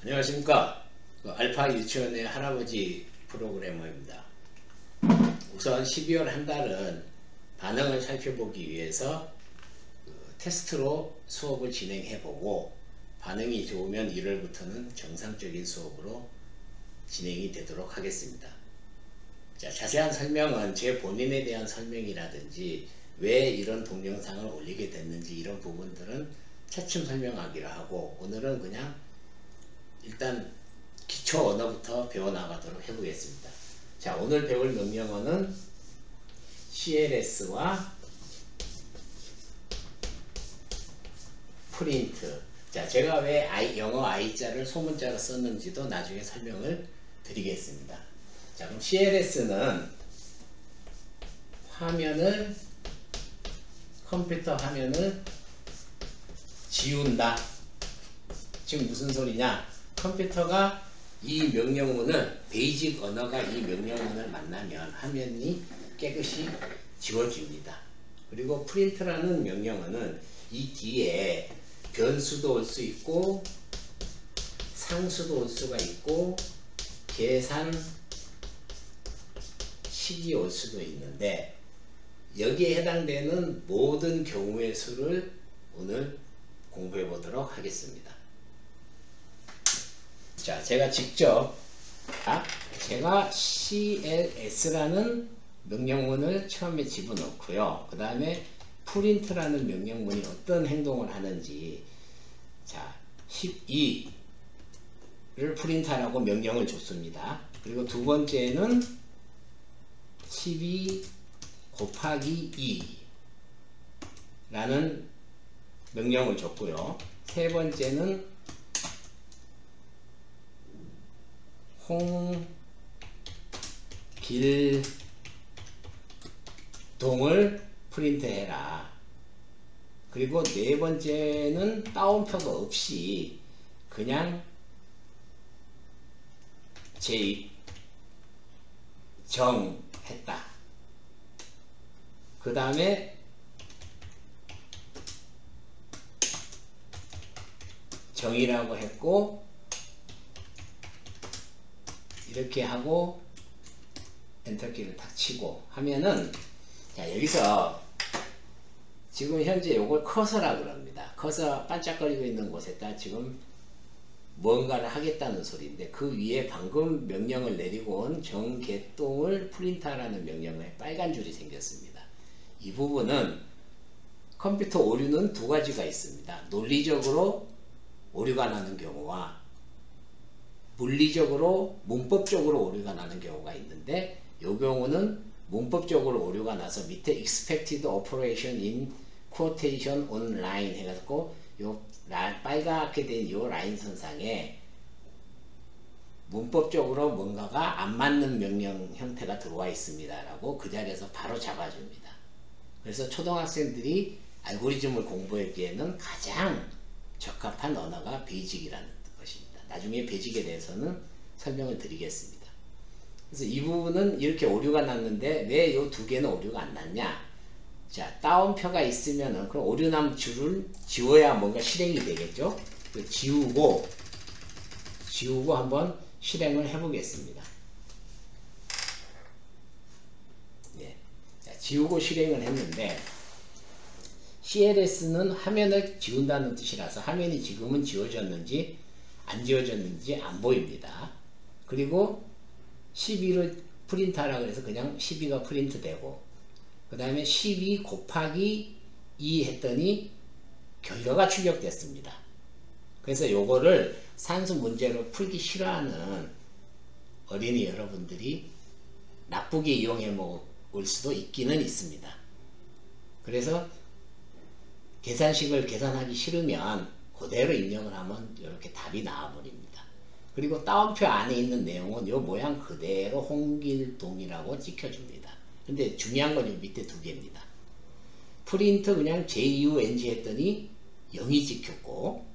안녕하십니까. 알파 유치원의 할아버지 프로그래머입니다. 우선 12월 한 달은 반응을 살펴보기 위해서 테스트로 수업을 진행해보고 반응이 좋으면 1월부터는 정상적인 수업으로 진행이 되도록 하겠습니다. 자, 자세한 설명은 제 본인에 대한 설명이라든지 왜 이런 동영상을 올리게 됐는지 이런 부분들은 차츰 설명하기로 하고, 오늘은 그냥 일단 기초 언어부터 배워나가도록 해보겠습니다. 자, 오늘 배울 명령어는 CLS와 프린트. 자, 제가 왜 영어 I자를 소문자로 썼는지도 나중에 설명을 드리겠습니다. 자, 그럼 CLS는 컴퓨터 화면을 지운다. 지금 무슨 소리냐? 컴퓨터가 이 명령문을, 베이직 언어가 이 명령문을 만나면 화면이 깨끗이 지워집니다. 그리고 프린트라는 명령어는 이 뒤에 변수도 올 수 있고 상수도 올 수가 있고 계산식이 올 수도 있는데, 여기에 해당되는 모든 경우의 수를 오늘 공부해 보도록 하겠습니다. 자, 제가 CLS라는 명령문을 처음에 집어넣고요. 그 다음에 프린트라는 명령문이 어떤 행동을 하는지, 자, 12를 프린트하라고 명령을 줬습니다. 그리고 두 번째는 12 곱하기 2라는 명령을 줬고요. 세 번째는 홍길동을 프린트해라. 그리고 네 번째는 따옴표가 없이 그냥 정했다. 그 다음에 정의라고 했고, 이렇게 하고 엔터키를 탁 치고 하면은, 자, 여기서 지금 현재 요걸 커서라고 그럽니다. 커서 반짝거리고 있는 곳에다 지금 뭔가를 하겠다는 소리인데, 그 위에 방금 명령을 내리고 온 정개똥을 프린트하라는 명령에 빨간 줄이 생겼습니다. 이 부분은 컴퓨터 오류는 두 가지가 있습니다. 논리적으로 오류가 나는 경우와 물리적으로 문법적으로 오류가 나는 경우가 있는데, 이 경우는 문법적으로 오류가 나서 밑에 expected operation in quotation on line 해가지고 요 빨갛게 된 요 라인 선상에 문법적으로 뭔가가 안 맞는 명령 형태가 들어와 있습니다 라고 그 자리에서 바로 잡아줍니다. 그래서 초등학생들이 알고리즘을 공부하기에는 가장 적합한 언어가 베이직이라는 것입니다. 나중에 베이직에 대해서는 설명을 드리겠습니다. 그래서 이 부분은 이렇게 오류가 났는데 왜 이 두 개는 오류가 안 났냐? 자, 따옴표가 있으면은 그럼 오류남 줄을 지워야 뭔가 실행이 되겠죠? 지우고 한번 실행을 해보겠습니다. 예. 자, 지우고 실행을 했는데, CLS는 화면을 지운다는 뜻이라서 화면이 지금은 지워졌는지 안 지워졌는지 안 보입니다. 그리고 12를 프린트하라 그래서 그냥 12가 프린트 되고, 그 다음에 12 곱하기 2 했더니 결과가 출력됐습니다. 그래서 요거를 산수 문제로 풀기 싫어하는 어린이 여러분들이 나쁘게 이용해 먹을 수도 있기는 있습니다. 그래서 계산식을 계산하기 싫으면 그대로 입력을 하면 이렇게 답이 나와버립니다. 그리고 따옴표 안에 있는 내용은 이 모양 그대로 홍길동이라고 찍혀줍니다. 근데 중요한 건 이 밑에 두 개입니다. 프린트 그냥 JUNG 했더니 0이 찍혔고,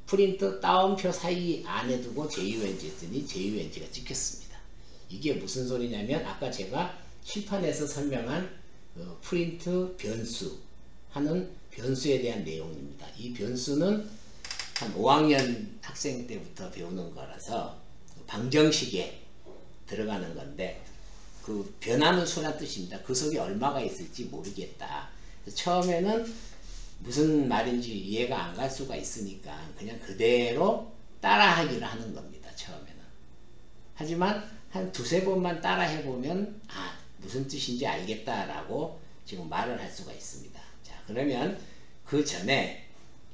프린트 따옴표 사이 안에 두고 JUNG 했더니 JUNG가 찍혔습니다. 이게 무슨 소리냐면 아까 제가 칠판에서 설명한 프린트 변수 하는 변수에 대한 내용입니다. 이 변수는 한 5학년 학생 때부터 배우는 거라서 방정식에 들어가는 건데 그 변하는 수란 뜻입니다. 그 속에 얼마가 있을지 모르겠다. 처음에는 무슨 말인지 이해가 안 갈 수가 있으니까 그냥 그대로 따라하기를 하는 겁니다. 처음에는. 하지만 한 두세 번만 따라 해보면 무슨 뜻인지 알겠다라고 지금 말을 할 수가 있습니다. 자, 그러면 그 전에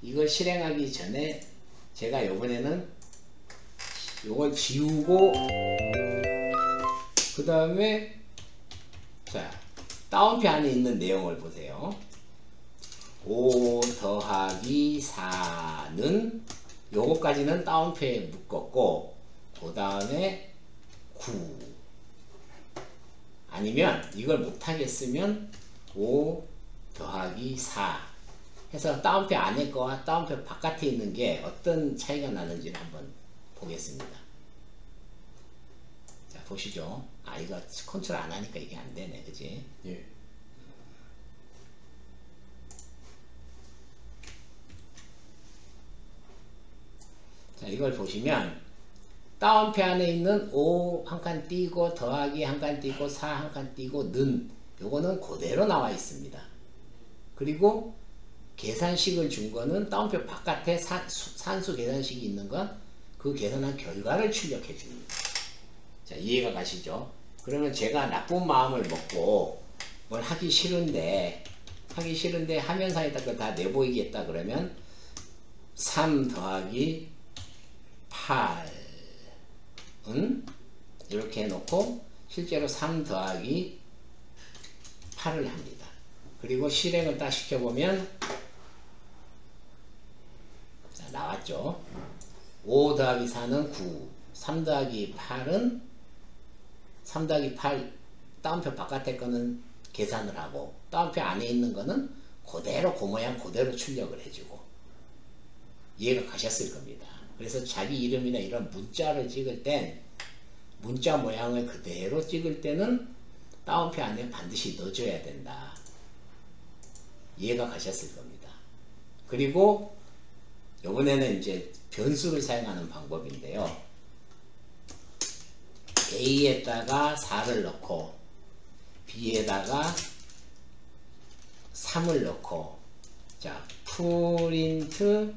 이걸 실행하기 전에 제가 요번에는 요걸 지우고 그 다음에 자 다운표 안에 있는 내용을 보세요. 5 더하기 4는 요거까지는 다운표에 묶었고 그 다음에 9 아니면 이걸 못하겠으면 5 더하기 4 해서 다운표 안에 거와 다운표 바깥에 있는 게 어떤 차이가 나는지를 한번 보겠습니다. 자 보시죠. 이거 컨트롤 안 하니까 이게 안 되네. 그지? 예. 자 이걸 보시면 다운표 안에 있는 5 한 칸 띄고 더하기 한 칸 띄고 4 한 칸 띄고 는 요거는 그대로 나와 있습니다. 그리고 계산식을 준 거는 다운표 바깥에 산수 계산식이 있는 건 그 계산한 결과를 출력해 줍니다. 자 이해가 가시죠? 그러면 제가 나쁜 마음을 먹고 뭘 하기 싫은데 화면상에다가 다 내보이겠다 그러면 3 더하기 8은 이렇게 해놓고 실제로 3 더하기 8을 합니다. 그리고 실행을 딱 시켜보면 자, 나왔죠. 5 더하기 4는 9 3 더하기 8은 3 더하기 8 다운표 바깥에 거는 계산을 하고 다운표 안에 있는 거는 그대로 그 모양 그대로 출력을 해주고 이해가 가셨을 겁니다. 그래서 자기 이름이나 이런 문자를 찍을 땐 문자 모양을 그대로 찍을 때는 다운표 안에 반드시 넣어줘야 된다. 이해가 가셨을 겁니다. 그리고 이번에는 이제 변수를 사용하는 방법인데요. A에다가 4를 넣고 B에다가 3을 넣고 자 프린트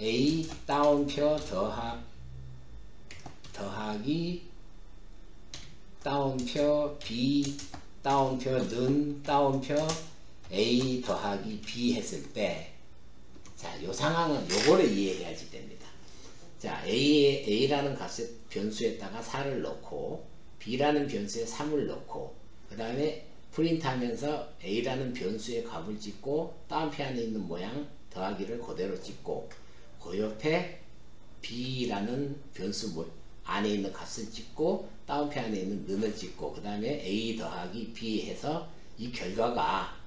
A 다운표 더하기 다운표 B 다운표는 다운표 A 더하기 B 했을 때 자, 요 상황은 요거를 이해해야지 됩니다. 자, A라는 값의 변수에다가 4를 넣고 B라는 변수에 3을 넣고 그 다음에 프린트 하면서 A라는 변수의 값을 찍고 다운표 안에 있는 모양 더하기를 그대로 찍고 그 옆에 B라는 변수 안에 있는 값을 찍고 다운표 안에 있는 는을 찍고 그 다음에 A 더하기 B 해서 이 결과가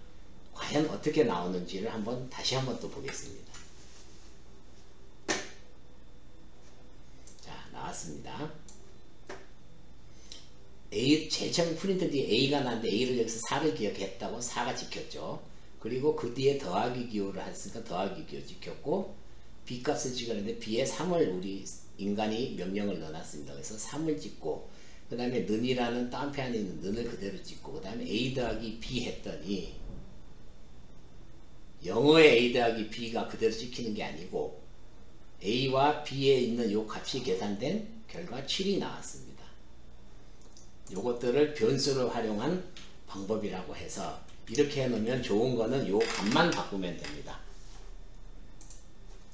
과연 어떻게 나오는지를 다시 한번 또 보겠습니다. 자, 나왔습니다. 제일 처음 프린트 뒤에 A가 나왔는데 A를 여기서 4를 기억했다고 4가 찍혔죠. 그리고 그 뒤에 더하기 기호를 했으니까 더하기 기호 찍혔고 B 값을 찍었는데 B에 3을 우리 인간이 명령을 넣어놨습니다. 그래서 3을 찍고 그 다음에 는이라는 다운표 안에 있는 는을 그대로 찍고 그 다음에 A 더하기 B 했더니 영어의 A 더하기 B가 그대로 찍히는 게 아니고 A와 B에 있는 요 값이 계산된 결과 7이 나왔습니다. 요것들을 변수를 활용한 방법이라고 해서 이렇게 해놓으면 좋은 거는 요 값만 바꾸면 됩니다.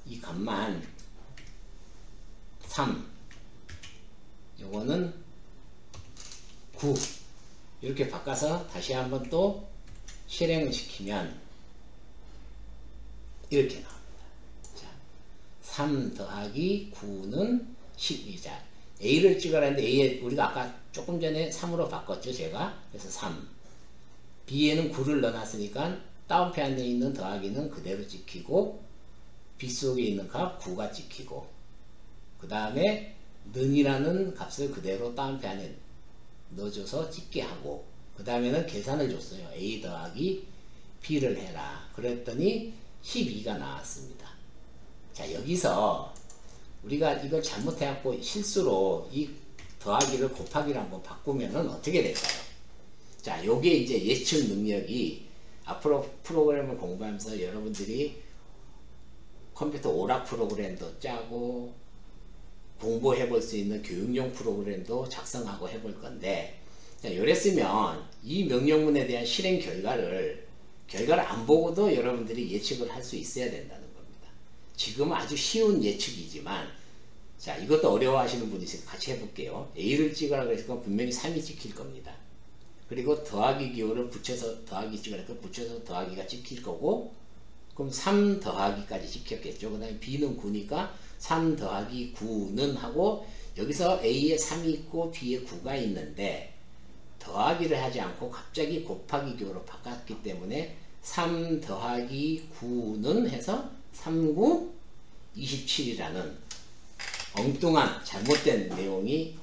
이 값만 3 요거는 9 이렇게 바꿔서 다시 한번 또 실행을 시키면 이렇게 나옵니다. 자, 3 더하기 9는 12자 A를 찍으라는데 A에 우리가 아까 조금 전에 3으로 바꿨죠 제가. 그래서 3 B에는 9를 넣어놨으니까 다운표 안에 있는 더하기는 그대로 찍히고 B 속에 있는 값 9가 찍히고 그 다음에 는이라는 값을 그대로 다운표 안에 넣어줘서 찍게 하고 그 다음에는 계산을 줬어요. A 더하기 B를 해라. 그랬더니 12가 나왔습니다. 자, 여기서 우리가 이걸 잘못해갖고 실수로 이 더하기를 곱하기로 한번 바꾸면은 어떻게 될까요? 자, 요게 이제 예측 능력이 앞으로 프로그램을 공부하면서 여러분들이 컴퓨터 오락 프로그램도 짜고 공부해 볼 수 있는 교육용 프로그램도 작성하고 해볼 건데, 자, 요랬으면 이 명령문에 대한 실행 결과를 안 보고도 여러분들이 예측을 할 수 있어야 된다는 겁니다. 지금은 아주 쉬운 예측이지만, 자, 이것도 어려워하시는 분이 있으니까 같이 해볼게요. A를 찍으라 그랬으니까 분명히 3이 찍힐 겁니다. 그리고 더하기 기호를 붙여서 더하기 찍으니까 붙여서 더하기가 찍힐 거고, 그럼 3 더하기까지 찍혔겠죠. 그 다음에 B는 9니까 3 더하기 9는 하고, 여기서 A에 3이 있고 B에 9가 있는데 더하기를 하지 않고 갑자기 곱하기 기호로 바꿨기 때문에 3 더하기 9는 해서 3, 9, 27이라는 엉뚱한 잘못된 내용이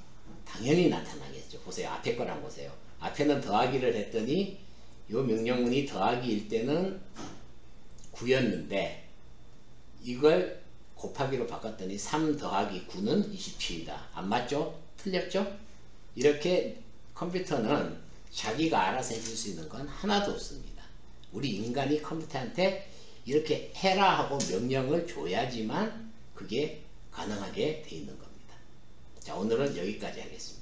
당연히 나타나겠죠. 보세요. 앞에 거랑 보세요. 앞에는 더하기를 했더니 요 명령문이 더하기일 때는 9였는데 이걸 곱하기로 바꿨더니 3 더하기 9는 27이다. 안 맞죠? 틀렸죠? 이렇게 컴퓨터는 자기가 알아서 해줄 수 있는 건 하나도 없습니다. 우리 인간이 컴퓨터한테 이렇게 해라 하고 명령을 줘야지만 그게 가능하게 돼 있는 겁니다. 자, 오늘은 여기까지 하겠습니다.